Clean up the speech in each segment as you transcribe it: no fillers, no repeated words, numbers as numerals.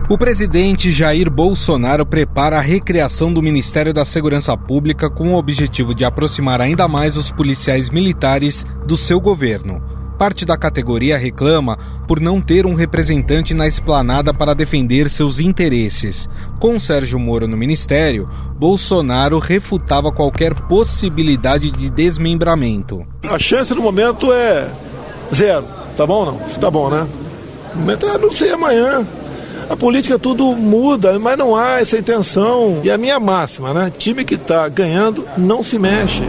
O presidente Jair Bolsonaro prepara a recriação do Ministério da Segurança Pública com o objetivo de aproximar ainda mais os policiais militares do seu governo. Parte da categoria reclama por não ter um representante na esplanada para defender seus interesses. Com Sérgio Moro no ministério, Bolsonaro refutava qualquer possibilidade de desmembramento. A chance no momento é zero. Tá bom ou não? Tá bom, né? O momento é não sei amanhã. A política tudo muda, mas não há essa intenção. E a minha máxima, né? Time que está ganhando não se mexe.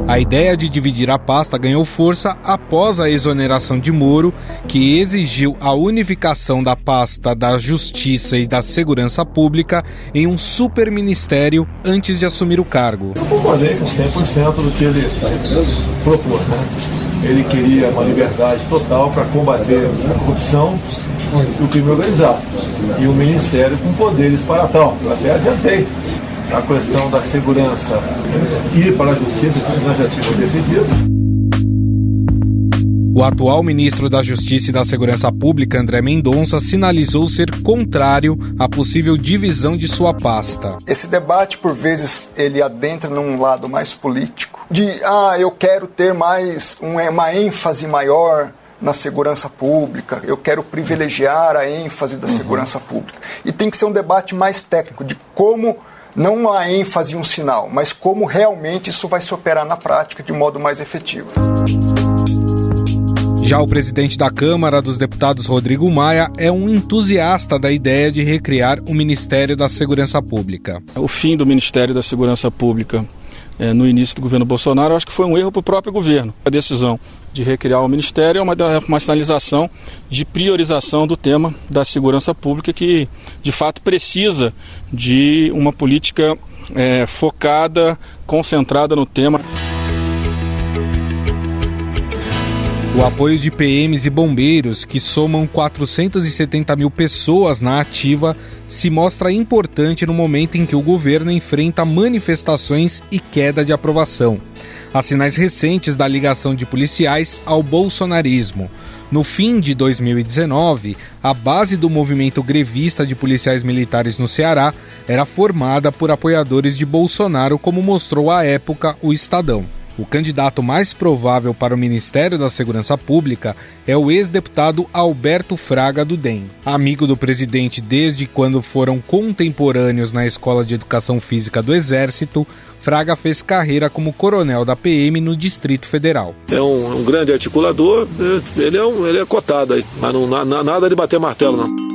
A ideia de dividir a pasta ganhou força após a exoneração de Moro, que exigiu a unificação da pasta da Justiça e da Segurança Pública em um superministério antes de assumir o cargo. Eu concordei com 100% do que ele propôs, né? Ele queria uma liberdade total para combater a corrupção e o crime organizado. E um ministério com poderes para tal. Eu até adiantei a questão da segurança ir para a justiça, que nós já tínhamos decidido. O atual ministro da Justiça e da Segurança Pública, André Mendonça, sinalizou ser contrário à possível divisão de sua pasta. Esse debate, por vezes, ele adentra num lado mais político, de, eu quero ter mais uma ênfase maior na segurança pública, eu quero privilegiar a ênfase da segurança pública. E tem que ser um debate mais técnico, de como, não a ênfase em um sinal, mas como realmente isso vai se operar na prática de modo mais efetivo. Já o presidente da Câmara dos Deputados, Rodrigo Maia, é um entusiasta da ideia de recriar o Ministério da Segurança Pública. O fim do Ministério da Segurança Pública no início do governo Bolsonaro, eu acho que foi um erro para o próprio governo. A decisão de recriar o Ministério é uma sinalização de priorização do tema da segurança pública, que de fato precisa de uma política focada, concentrada no tema. O apoio de PMs e bombeiros, que somam 470 mil pessoas na ativa, se mostra importante no momento em que o governo enfrenta manifestações e queda de aprovação. Há sinais recentes da ligação de policiais ao bolsonarismo. No fim de 2019, a base do movimento grevista de policiais militares no Ceará era formada por apoiadores de Bolsonaro, como mostrou à época o Estadão. O candidato mais provável para o Ministério da Segurança Pública é o ex-deputado Alberto Fraga, do DEM. Amigo do presidente desde quando foram contemporâneos na Escola de Educação Física do Exército, Fraga fez carreira como coronel da PM no Distrito Federal. É um grande articulador, ele é cotado aí, mas não nada de bater martelo, não.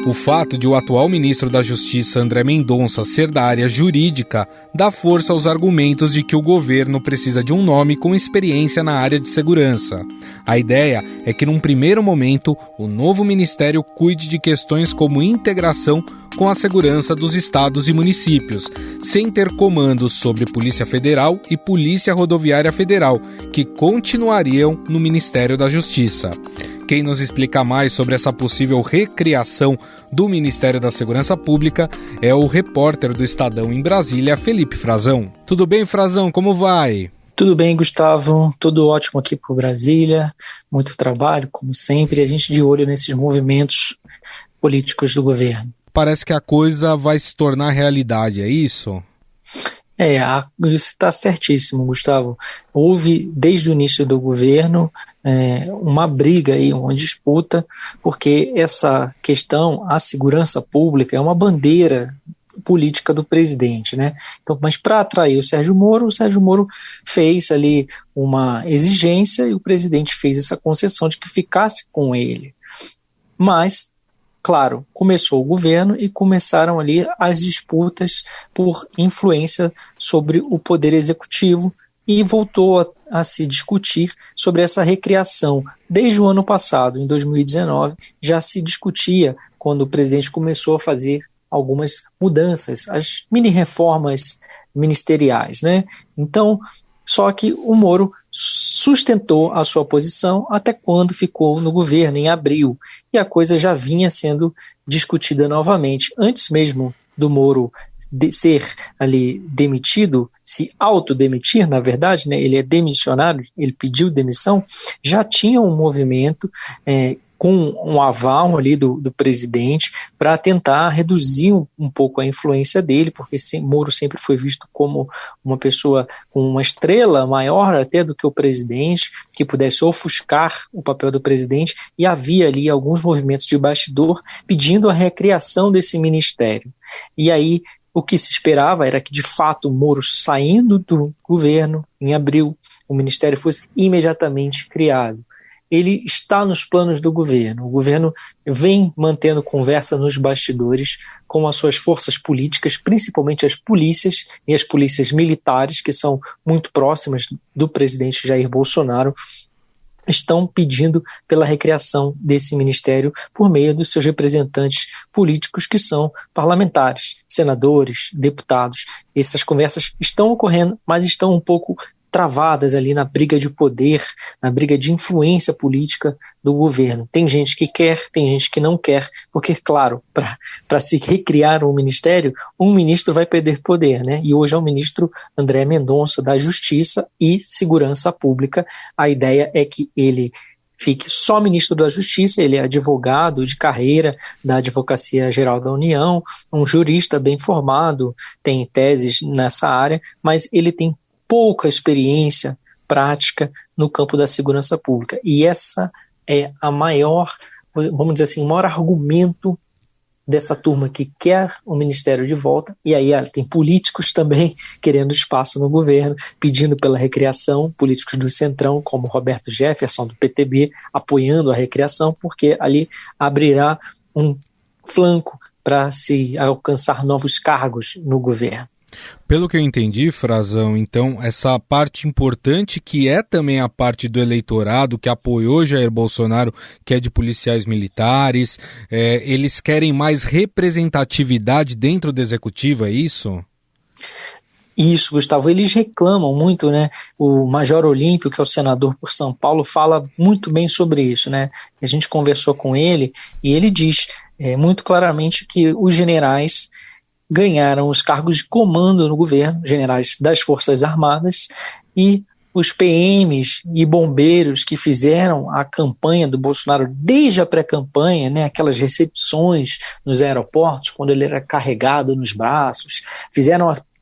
O fato de o atual ministro da Justiça, André Mendonça, ser da área jurídica, dá força aos argumentos de que o governo precisa de um nome com experiência na área de segurança. A ideia é que, num primeiro momento, o novo ministério cuide de questões como integração com a segurança dos estados e municípios, sem ter comandos sobre Polícia Federal e Polícia Rodoviária Federal, que continuariam no Ministério da Justiça. Quem nos explica mais sobre essa possível recriação do Ministério da Segurança Pública é o repórter do Estadão em Brasília, Felipe Frazão. Tudo bem, Frazão? Como vai? Tudo bem, Gustavo. Tudo ótimo aqui por Brasília. Muito trabalho, como sempre. A gente de olho nesses movimentos políticos do governo. Parece que a coisa vai se tornar realidade, é isso? Isso está certíssimo, Gustavo. Houve, desde o início do governo, uma briga, uma disputa, porque essa questão, a segurança pública, é uma bandeira política do presidente, né? Então, mas para atrair o Sérgio Moro fez ali uma exigência e o presidente fez essa concessão de que ficasse com ele. Mas, claro, começou o governo e começaram ali as disputas por influência sobre o poder executivo e voltou a se discutir sobre essa recriação. Desde o ano passado, em 2019, já se discutia quando o presidente começou a fazer algumas mudanças, as mini-reformas ministeriais, né? Então, só que o Moro sustentou a sua posição até quando ficou no governo, em abril, e a coisa já vinha sendo discutida novamente. Antes mesmo do Moro ser ali demitido, se autodemitir, na verdade, né, ele é demissionário, ele pediu demissão, já tinha um movimento com um aval ali do presidente para tentar reduzir um pouco a influência dele, porque Moro sempre foi visto como uma pessoa com uma estrela maior até do que o presidente, que pudesse ofuscar o papel do presidente, e havia ali alguns movimentos de bastidor pedindo a recriação desse ministério. E aí o que se esperava era que, de fato, Moro saindo do governo, em abril, o ministério fosse imediatamente criado. Ele está nos planos do governo. O governo vem mantendo conversa nos bastidores com as suas forças políticas, principalmente as polícias e as polícias militares, que são muito próximas do presidente Jair Bolsonaro, estão pedindo pela recriação desse ministério por meio dos seus representantes políticos, que são parlamentares, senadores, deputados. Essas conversas estão ocorrendo, mas estão um pouco travadas ali na briga de poder, na briga de influência política do governo. Tem gente que quer, tem gente que não quer, porque, claro, para se recriar um ministério, um ministro vai perder poder, né? E hoje é o ministro André Mendonça, da Justiça e Segurança Pública. A ideia é que ele fique só ministro da Justiça, ele é advogado de carreira da Advocacia Geral da União, um jurista bem formado, tem teses nessa área, mas ele tem pouca experiência prática no campo da segurança pública. E essa é a maior, vamos dizer assim, o maior argumento dessa turma que quer o ministério de volta. E aí tem políticos também querendo espaço no governo, pedindo pela recriação, políticos do Centrão, como Roberto Jefferson, do PTB, apoiando a recriação, porque ali abrirá um flanco para se alcançar novos cargos no governo. Pelo que eu entendi, Frazão, então, essa parte importante, que é também a parte do eleitorado que apoiou Jair Bolsonaro, que é de policiais militares, eles querem mais representatividade dentro do executivo, é isso? Isso, Gustavo, eles reclamam muito, né? O Major Olímpio, que é o senador por São Paulo, fala muito bem sobre isso, né? A gente conversou com ele e ele diz muito claramente que os generais ganharam os cargos de comando no governo, generais das Forças Armadas, e os PMs e bombeiros que fizeram a campanha do Bolsonaro desde a pré-campanha, né, aquelas recepções nos aeroportos, quando ele era carregado nos braços,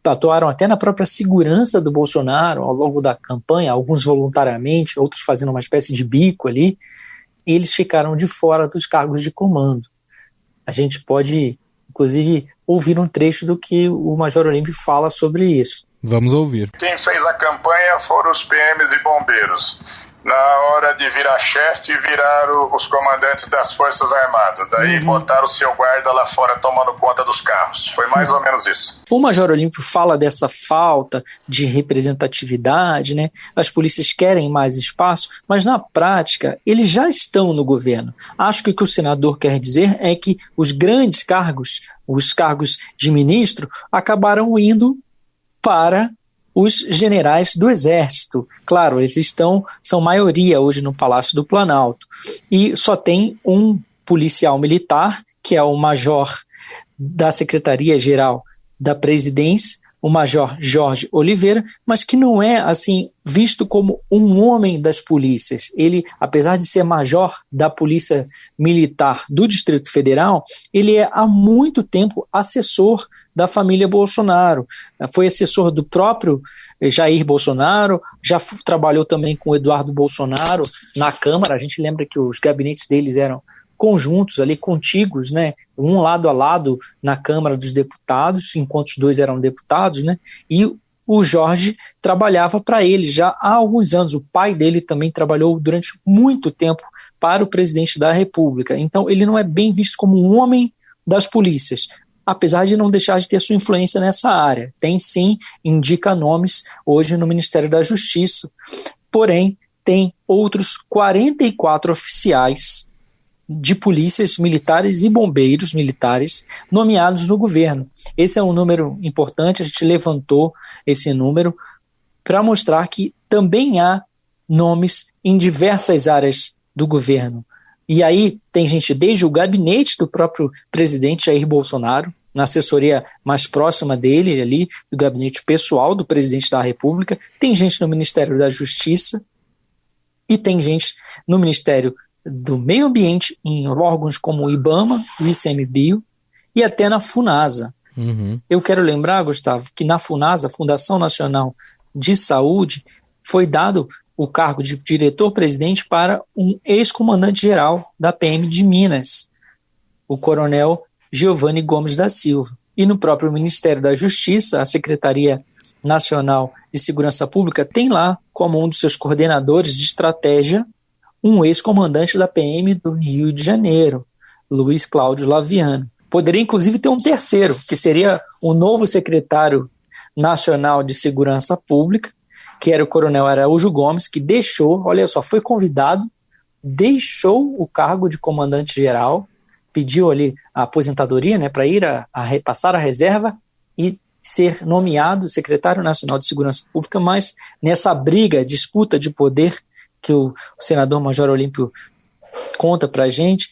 atuaram até na própria segurança do Bolsonaro ao longo da campanha, alguns voluntariamente, outros fazendo uma espécie de bico ali, e eles ficaram de fora dos cargos de comando. A gente pode, inclusive, ouvir um trecho do que o Major Olímpio fala sobre isso. Vamos ouvir. Quem fez a campanha foram os PMs e bombeiros. Na hora de virar chefe, viraram os comandantes das Forças Armadas. Daí botaram o seu guarda lá fora tomando conta dos carros. Foi mais ou menos isso. O Major Olímpio fala dessa falta de representatividade, né? As polícias querem mais espaço, mas na prática eles já estão no governo. Acho que o que o senador quer dizer é que os grandes cargos, os cargos de ministro, acabaram indo para os generais do Exército. Claro, eles são maioria hoje no Palácio do Planalto. E só tem um policial militar, que é o major da Secretaria-Geral da Presidência, o Major Jorge Oliveira, mas que não é assim visto como um homem das polícias. Ele, apesar de ser major da Polícia Militar do Distrito Federal, ele é há muito tempo assessor da família Bolsonaro. Foi assessor do próprio Jair Bolsonaro, já trabalhou também com o Eduardo Bolsonaro na Câmara. A gente lembra que os gabinetes deles eram conjuntos ali, contíguos, né? Um lado a lado na Câmara dos Deputados, enquanto os dois eram deputados, né? E o Jorge trabalhava para ele já há alguns anos. O pai dele também trabalhou durante muito tempo para o presidente da República. Então ele não é bem visto como um homem das polícias, apesar de não deixar de ter sua influência nessa área. Tem sim, indica nomes hoje no Ministério da Justiça, porém tem outros 44 oficiais de polícias militares e bombeiros militares nomeados no governo. Esse é um número importante, a gente levantou esse número para mostrar que também há nomes em diversas áreas do governo. E aí tem gente desde o gabinete do próprio presidente Jair Bolsonaro, na assessoria mais próxima dele, ali, do gabinete pessoal do presidente da República, tem gente no Ministério da Justiça e tem gente no Ministério do Meio Ambiente, em órgãos como o IBAMA, o ICMBio e até na FUNASA. Eu quero lembrar, Gustavo, que na FUNASA, Fundação Nacional de Saúde, foi dado o cargo de diretor-presidente para um ex-comandante-geral da PM de Minas, o coronel Giovanni Gomes da Silva. E no próprio Ministério da Justiça, a Secretaria Nacional de Segurança Pública tem lá, como um dos seus coordenadores de estratégia, um ex-comandante da PM do Rio de Janeiro, Luiz Cláudio Laviano. Poderia, inclusive, ter um terceiro, que seria o novo secretário nacional de Segurança Pública, que era o coronel Araújo Gomes, que deixou, olha só, foi convidado, deixou o cargo de comandante-geral, pediu ali a aposentadoria, né, para ir a repassar a reserva e ser nomeado secretário nacional de Segurança Pública, mas nessa briga, disputa de poder que o senador Major Olímpio conta para a gente,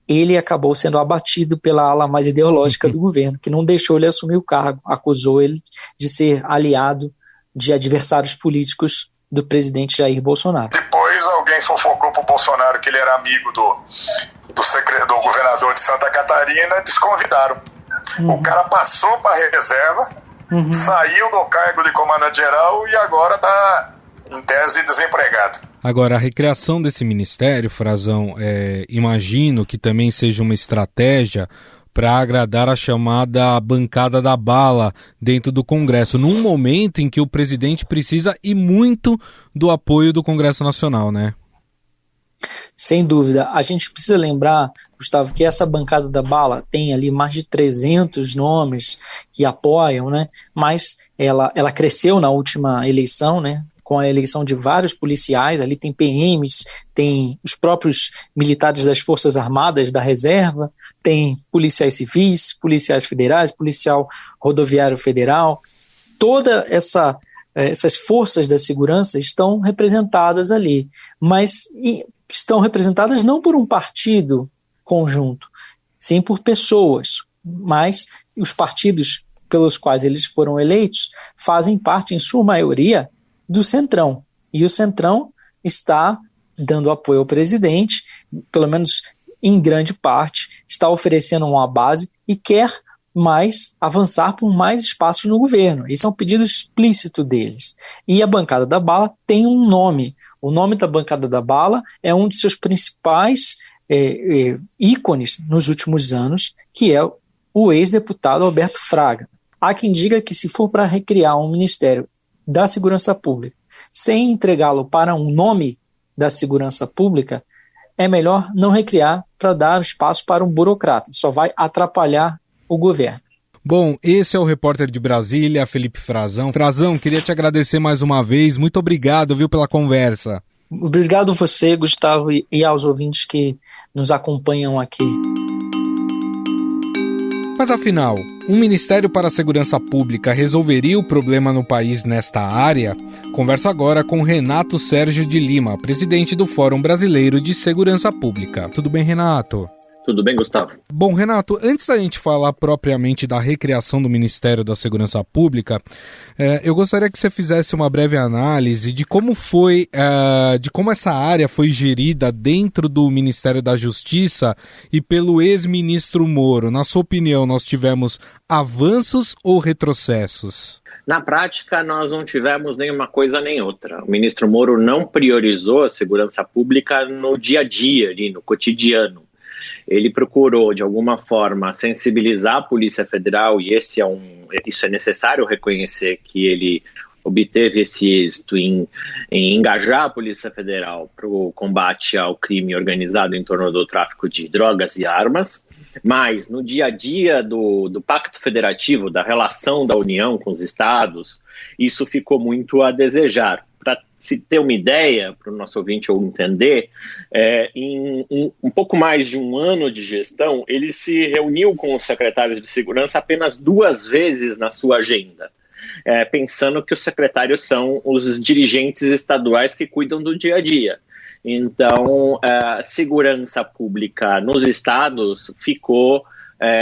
ele acabou sendo abatido pela ala mais ideológica do governo, que não deixou ele assumir o cargo, acusou ele de ser aliado de adversários políticos do presidente Jair Bolsonaro. Depois alguém fofocou pro Bolsonaro que ele era amigo do governador de Santa Catarina e desconvidaram. O cara passou para reserva, saiu do cargo de comandante-geral e agora está, em tese, desempregado. Agora, a recriação desse ministério, Frazão, imagino que também seja uma estratégia para agradar a chamada bancada da bala dentro do Congresso, num momento em que o presidente precisa e muito do apoio do Congresso Nacional, né? Sem dúvida. A gente precisa lembrar, Gustavo, que essa bancada da bala tem ali mais de 300 nomes que apoiam, né? Mas ela cresceu na última eleição, né? Com a eleição de vários policiais, ali tem PMs, tem os próprios militares das Forças Armadas da Reserva, tem policiais civis, policiais federais, policial rodoviário federal. Todas essas forças da segurança estão representadas ali, mas estão representadas não por um partido conjunto, sim por pessoas, mas os partidos pelos quais eles foram eleitos fazem parte, em sua maioria, do Centrão. E o Centrão está dando apoio ao presidente, pelo menos em grande parte, está oferecendo uma base e quer mais avançar por mais espaços no governo. Isso é um pedido explícito deles. E a bancada da bala tem um nome. O nome da bancada da bala é um de seus principais ícones nos últimos anos, que é o ex-deputado Alberto Fraga. Há quem diga que se for para recriar um ministério da Segurança Pública sem entregá-lo para um nome da Segurança Pública, é melhor não recriar para dar espaço para um burocrata. Só vai atrapalhar o governo. Bom, esse é o repórter de Brasília, Felipe Frazão. Frazão, queria te agradecer mais uma vez. Muito obrigado, viu, pela conversa. Obrigado a você, Gustavo, e aos ouvintes que nos acompanham aqui. Mas afinal, um Ministério para a Segurança Pública resolveria o problema no país nesta área? Converso agora com Renato Sérgio de Lima, presidente do Fórum Brasileiro de Segurança Pública. Tudo bem, Renato? Tudo bem, Gustavo? Bom, Renato, antes da gente falar propriamente da recriação do Ministério da Segurança Pública, eu gostaria que você fizesse uma breve análise de como essa área foi gerida dentro do Ministério da Justiça e pelo ex-ministro Moro. Na sua opinião, nós tivemos avanços ou retrocessos? Na prática, nós não tivemos nenhuma coisa nem outra. O ministro Moro não priorizou a segurança pública no dia a dia, ali, no cotidiano. Ele procurou, de alguma forma, sensibilizar a Polícia Federal, e isso é necessário reconhecer que ele obteve esse êxito em engajar a Polícia Federal para o combate ao crime organizado em torno do tráfico de drogas e armas, mas no dia a dia do Pacto Federativo, da relação da União com os estados, isso ficou muito a desejar. Para se ter uma ideia, para o nosso ouvinte ou entender, em um pouco mais de um ano de gestão, ele se reuniu com os secretários de segurança apenas 2 vezes na sua agenda, pensando que os secretários são os dirigentes estaduais que cuidam do dia a dia. Então, a segurança pública nos estados ficou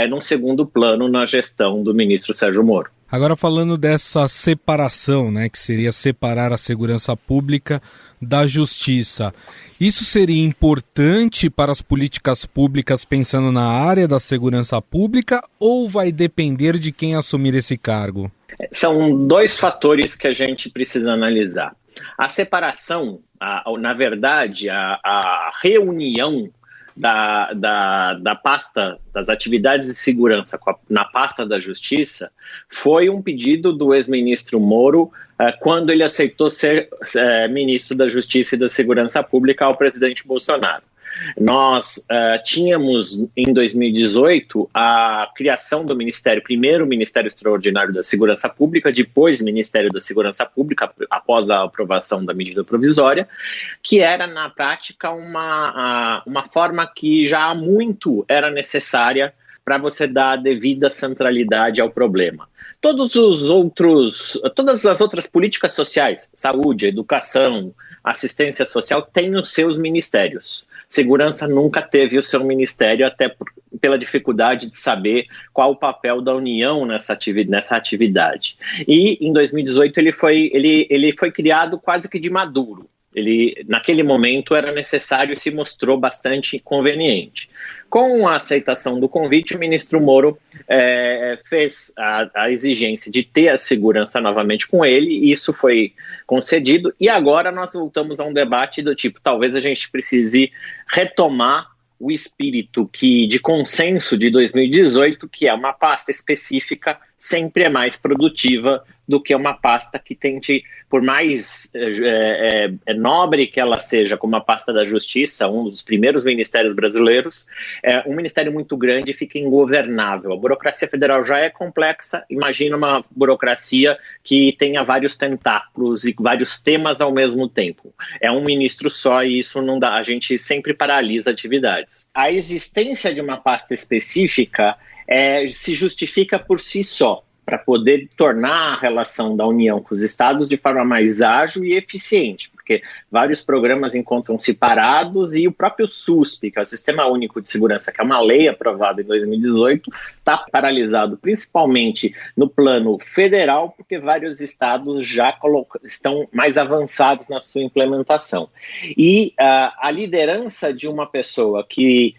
num segundo plano na gestão do ministro Sérgio Moro. Agora falando dessa separação, né, que seria separar a segurança pública da justiça, isso seria importante para as políticas públicas pensando na área da segurança pública ou vai depender de quem assumir esse cargo? São dois fatores que a gente precisa analisar. A separação, na verdade, a reunião da pasta das atividades de segurança na pasta da Justiça foi um pedido do ex-ministro Moro quando ele aceitou ser ministro da Justiça e da Segurança Pública ao presidente Bolsonaro. Nós tínhamos em 2018 a criação do Ministério, primeiro Ministério Extraordinário da Segurança Pública, depois Ministério da Segurança Pública, após a aprovação da medida provisória, que era na prática uma forma que já há muito era necessária para você dar a devida centralidade ao problema. Todas as outras políticas sociais, saúde, educação, assistência social, têm os seus ministérios. Segurança nunca teve o seu ministério, até pela dificuldade de saber qual o papel da União nessa atividade. E em 2018 ele foi criado quase que de maduro. Naquele momento era necessário e se mostrou bastante conveniente. Com a aceitação do convite, o ministro Moro fez a exigência de ter a segurança novamente com ele, e isso foi concedido, e agora nós voltamos a um debate do tipo, talvez a gente precise retomar o espírito de consenso de 2018, que é uma pasta específica, sempre é mais produtiva do que uma pasta que tente, por mais nobre que ela seja, como a pasta da Justiça, um dos primeiros ministérios brasileiros, um ministério muito grande fica ingovernável. A burocracia federal já é complexa, imagina uma burocracia que tenha vários tentáculos e vários temas ao mesmo tempo. É um ministro só e isso não dá, a gente sempre paralisa atividades. A existência de uma pasta específica se justifica por si só, para poder tornar a relação da União com os estados de forma mais ágil e eficiente, porque vários programas encontram-se parados e o próprio SUSP, que é o Sistema Único de Segurança, que é uma lei aprovada em 2018, está paralisado principalmente no plano federal, porque vários estados já estão mais avançados na sua implementação. E a liderança de uma pessoa que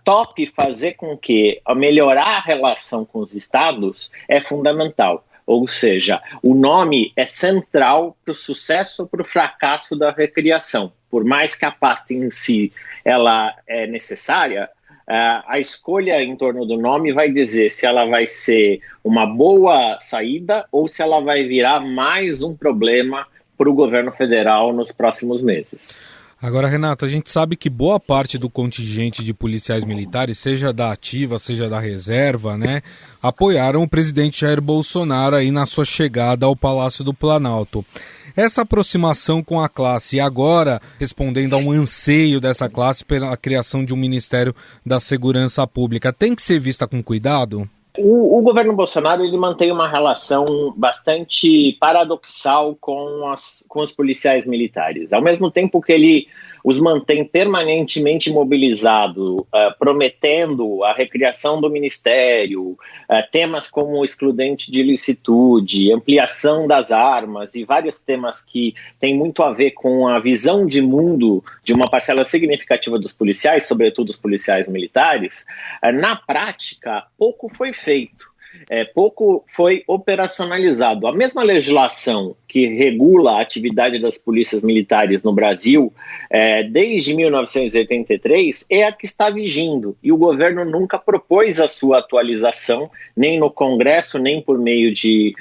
tope fazer com que melhorar a relação com os estados é fundamental. Ou seja, o nome é central para o sucesso ou para o fracasso da recriação. Por mais que a pasta em si ela é necessária, a escolha em torno do nome vai dizer se ela vai ser uma boa saída ou se ela vai virar mais um problema para o governo federal nos próximos meses. Agora, Renato, a gente sabe que boa parte do contingente de policiais militares, seja da ativa, seja da reserva, né, apoiaram o presidente Jair Bolsonaro aí na sua chegada ao Palácio do Planalto. Essa aproximação com a classe e agora respondendo a um anseio dessa classe pela criação de um Ministério da Segurança Pública, tem que ser vista com cuidado? O governo Bolsonaro ele mantém uma relação bastante paradoxal com os policiais militares. Ao mesmo tempo que ele os mantém permanentemente mobilizados, prometendo a recriação do ministério, temas como excludente de ilicitude, ampliação das armas e vários temas que têm muito a ver com a visão de mundo de uma parcela significativa dos policiais, sobretudo os policiais militares, na prática pouco foi feito. Pouco foi operacionalizado. A mesma legislação que regula a atividade das polícias militares no Brasil desde 1983 é a que está vigindo e o governo nunca propôs a sua atualização, nem no Congresso, nem por meio de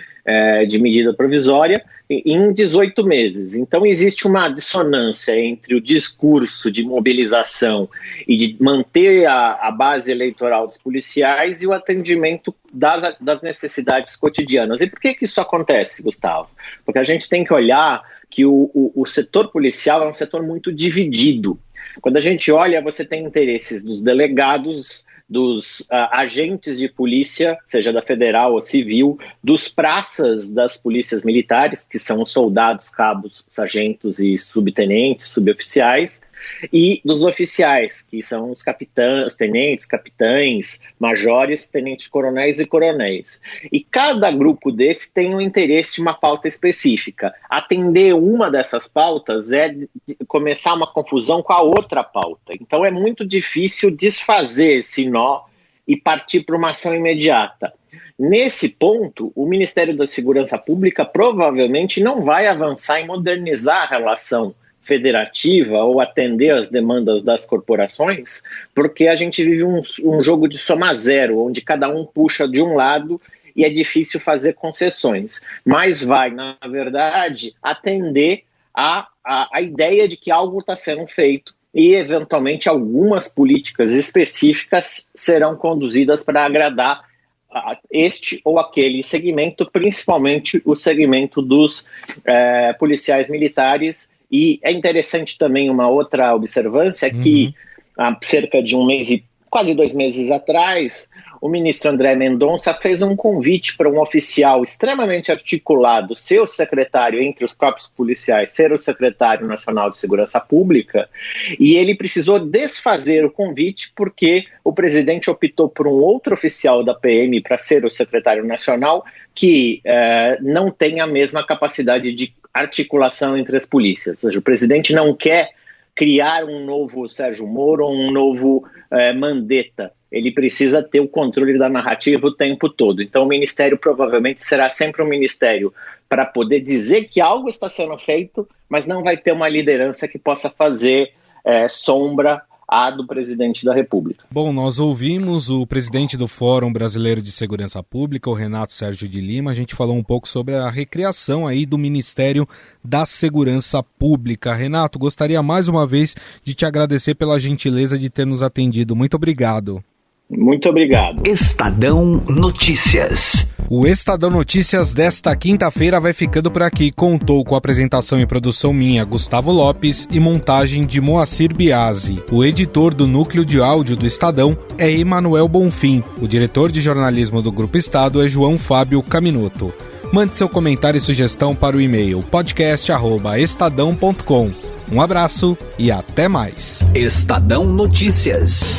medida provisória, em 18 meses. Então existe uma dissonância entre o discurso de mobilização e de manter a base eleitoral dos policiais e o atendimento das necessidades cotidianas. E por que isso acontece, Gustavo? Porque a gente tem que olhar que o setor policial é um setor muito dividido. Quando a gente olha, você tem interesses dos delegados, dos agentes de polícia, seja da federal ou civil, dos praças das polícias militares, que são soldados, cabos, sargentos e subtenentes, suboficiais, e dos oficiais, que são os capitães, os tenentes, capitães, majores, tenentes coronéis e coronéis. E cada grupo desse tem um interesse em uma pauta específica. Atender uma dessas pautas é começar uma confusão com a outra pauta. Então é muito difícil desfazer esse nó e partir para uma ação imediata. Nesse ponto, o Ministério da Segurança Pública provavelmente não vai avançar em modernizar a relação federativa ou atender às demandas das corporações, porque a gente vive um jogo de soma zero, onde cada um puxa de um lado e é difícil fazer concessões. Mas vai, na verdade, atender a ideia de que algo está sendo feito e, eventualmente, algumas políticas específicas serão conduzidas para agradar este ou aquele segmento, principalmente o segmento dos policiais militares. E é interessante também uma outra observância que há cerca de quase 2 meses atrás, o ministro André Mendonça fez um convite para um oficial extremamente articulado, seu secretário entre os próprios policiais, ser o secretário nacional de Segurança Pública, e ele precisou desfazer o convite porque o presidente optou por um outro oficial da PM para ser o secretário nacional que não tem a mesma capacidade de articulação entre as polícias. Ou seja, o presidente não quer criar um novo Sérgio Moro ou um novo Mandetta. Ele precisa ter o controle da narrativa o tempo todo. Então o Ministério provavelmente será sempre um ministério para poder dizer que algo está sendo feito, mas não vai ter uma liderança que possa fazer sombra à do presidente da República. Bom, nós ouvimos o presidente do Fórum Brasileiro de Segurança Pública, o Renato Sérgio de Lima. A gente falou um pouco sobre a recriação aí do Ministério da Segurança Pública. Renato, gostaria mais uma vez de te agradecer pela gentileza de ter nos atendido. Muito obrigado. Muito obrigado. Estadão Notícias. O Estadão Notícias desta quinta-feira vai ficando por aqui. Contou com apresentação e produção minha, Gustavo Lopes, e montagem de Moacir Biasi. O editor do núcleo de áudio do Estadão é Emanuel Bonfim. O diretor de jornalismo do Grupo Estado é João Fábio Caminoto. Mande seu comentário e sugestão para o e-mail podcast@estadão.com. Um abraço e até mais. Estadão Notícias.